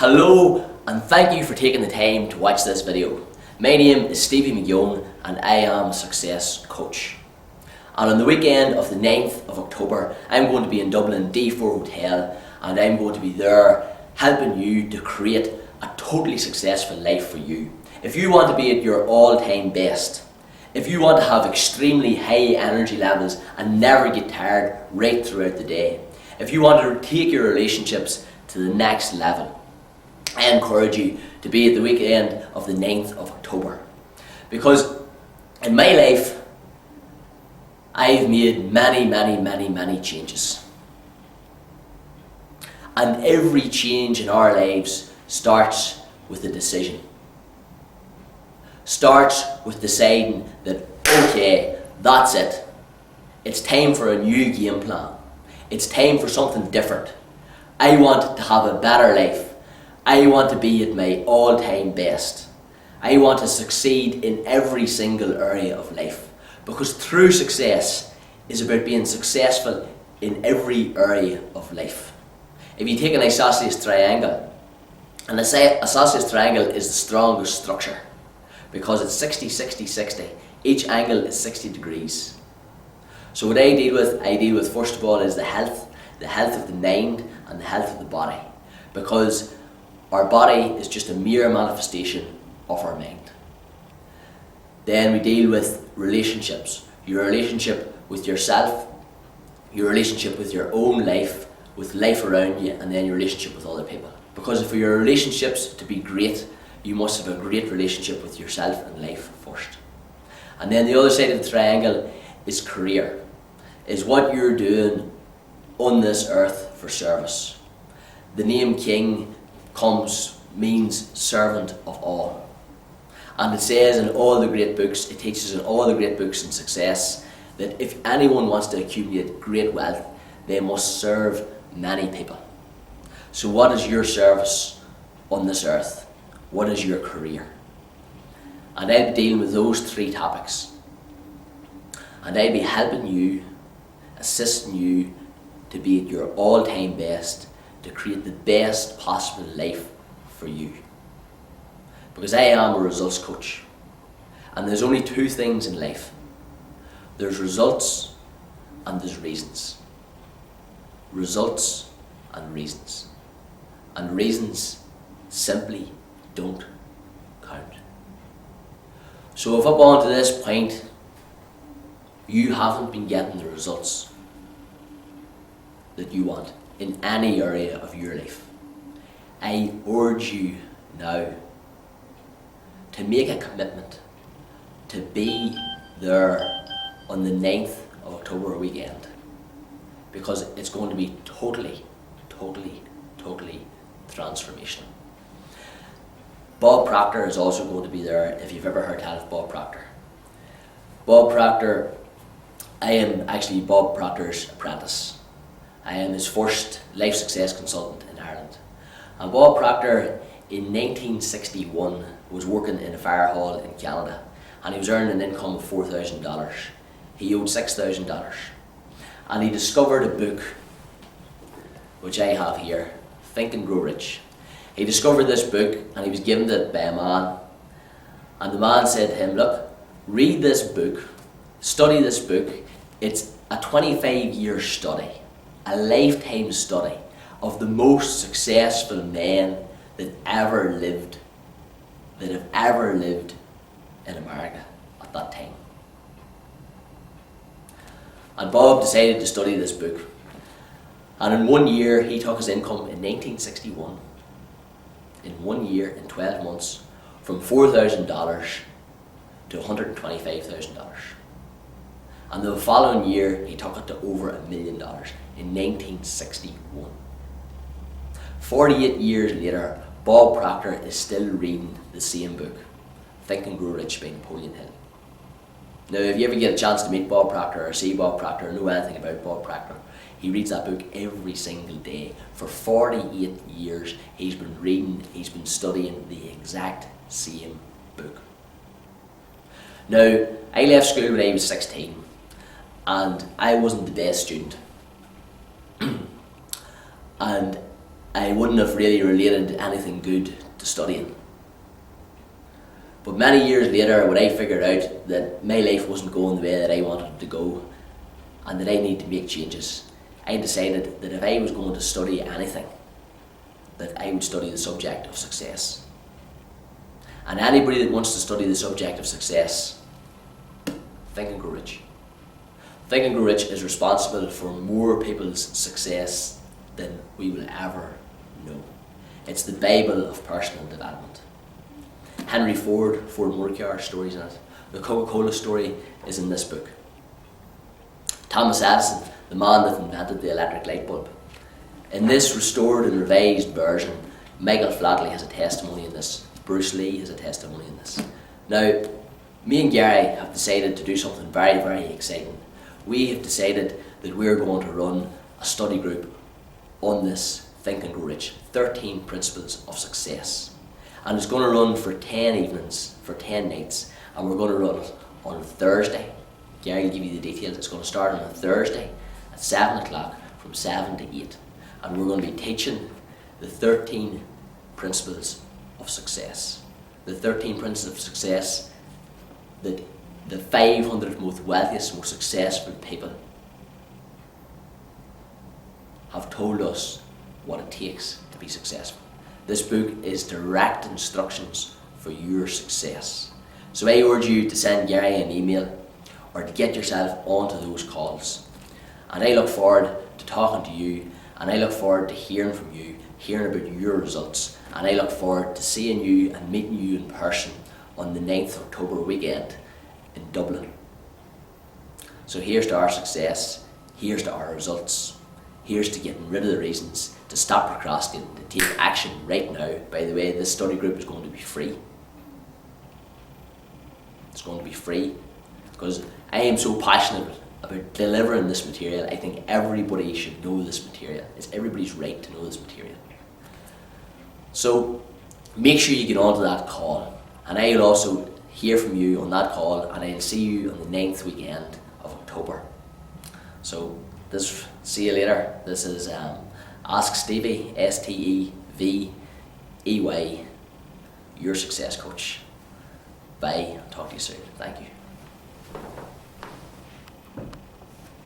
Hello and thank you for taking the time to watch this video. My name is Stevie McGowan and I am a success coach. And on the weekend of the 9th of October, I'm going to be in Dublin D4 Hotel and I'm going to be there helping you to create a totally successful life for you. If you want to be at your all-time best, if you want to have extremely high energy levels and never get tired right throughout the day, if you want to take your relationships to the next level, I encourage you to be at the weekend of the 9th of October. Because in my life, I've made many changes. And every change in our lives starts with a decision. Starts with deciding that, okay, that's it. It's time for a new game plan. It's time for something different. I want to have a better life. I want to be at my all-time best. I want to succeed in every single area of life. Because true success is about being successful in every area of life. If you take an isosceles triangle, an isosceles triangle is the strongest structure because it's 60, 60, 60. Each angle is 60 degrees. So what I deal with first of all is the health of the mind and the health of the body. Because our body is just a mere manifestation of our mind. Then we deal with relationships. Your relationship with yourself, your relationship with your own life, with life around you, and then your relationship with other people. Because for your relationships to be great, you must have a great relationship with yourself and life first. And then the other side of the triangle is career. Is what you're doing on this earth for service. The name King means servant of all. And it says in all the great books, it teaches in all the great books in success, that if anyone wants to accumulate great wealth, they must serve many people. So what is your service on this earth? What is your career? And I'll be dealing with those three topics. And I'll be helping you, assisting you to be at your all-time best, to create the best possible life for you. Because I am a results coach. And there's only two things in life. There's results and there's reasons. Results and reasons. And reasons simply don't count. So if up onto this point you haven't been getting the results that you want in any area of your life, I urge you now to make a commitment to be there on the 9th of October weekend, because it's going to be totally transformational. Bob Proctor is also going to be there, if you've ever heard tell of Bob Proctor. Bob Proctor, I am actually Bob Proctor's apprentice. I am his first life success consultant in Ireland. And Bob Proctor in 1961 was working in a fire hall in Canada, and he was earning an income of $4,000. He owed $6,000. And he discovered a book, which I have here, Think and Grow Rich. He discovered this book and he was given it by a man. And the man said to him, look, read this book, study this book. It's a 25-year study, a lifetime study of the most successful men that have ever lived in America at that time. And Bob decided to study this book. And in 1 year, he took his income in 1961, in 1 year, in 12 months, from $4,000 to $125,000. And the following year, he took it to over $1 million in 1961. 48 years later, Bob Proctor is still reading the same book, Think and Grow Rich by Napoleon Hill. Now, if you ever get a chance to meet Bob Proctor or see Bob Proctor or know anything about Bob Proctor, he reads that book every single day. For 48 years, he's been reading, he's been studying the exact same book. Now, I left school when I was 16, and I wasn't the best student. And I wouldn't have really related anything good to studying. But many years later, when I figured out that my life wasn't going the way that I wanted it to go, and that I need to make changes, I decided that if I was going to study anything, that I would study the subject of success. And anybody that wants to study the subject of success, Think and Grow Rich. Think and Grow Rich is responsible for more people's success than we will ever know. It's the Bible of personal development. Henry Ford Motorcar stories in it. The Coca-Cola story is in this book. Thomas Edison, the man that invented the electric light bulb. In this restored and revised version, Michael Flatley has a testimony in this. Bruce Lee has a testimony in this. Now, me and Gary have decided to do something very, very exciting. We have decided that we're going to run a study group on this Think and Grow Rich, 13 Principles of Success. And it's going to run for 10 evenings, for 10 nights, and we're going to run it on Thursday. Gary will give you the details. It's going to start on a Thursday at 7 o'clock from 7 to 8. And we're going to be teaching the 13 Principles of Success. The 13 Principles of Success that the 500 most wealthiest, most successful people have told us what it takes to be successful. This book is direct instructions for your success. So I urge you to send Gary an email or to get yourself onto those calls. And I look forward to talking to you, and I look forward to hearing from you, hearing about your results, and I look forward to seeing you and meeting you in person on the 9th October weekend in Dublin. So here's to our success, here's to our results, here's to getting rid of the reasons, to stop procrastinating, to take action right now. By the way, this study group is going to be free. It's going to be free because I am so passionate about delivering this material. I think everybody should know this material. It's everybody's right to know this material. So make sure you get onto that call, and I will also hear from you on that call, and I'll see you on the 9th weekend of October. So see you later. This is Ask Stevie, Stevey, your success coach. Bye. Talk to you soon. Thank you.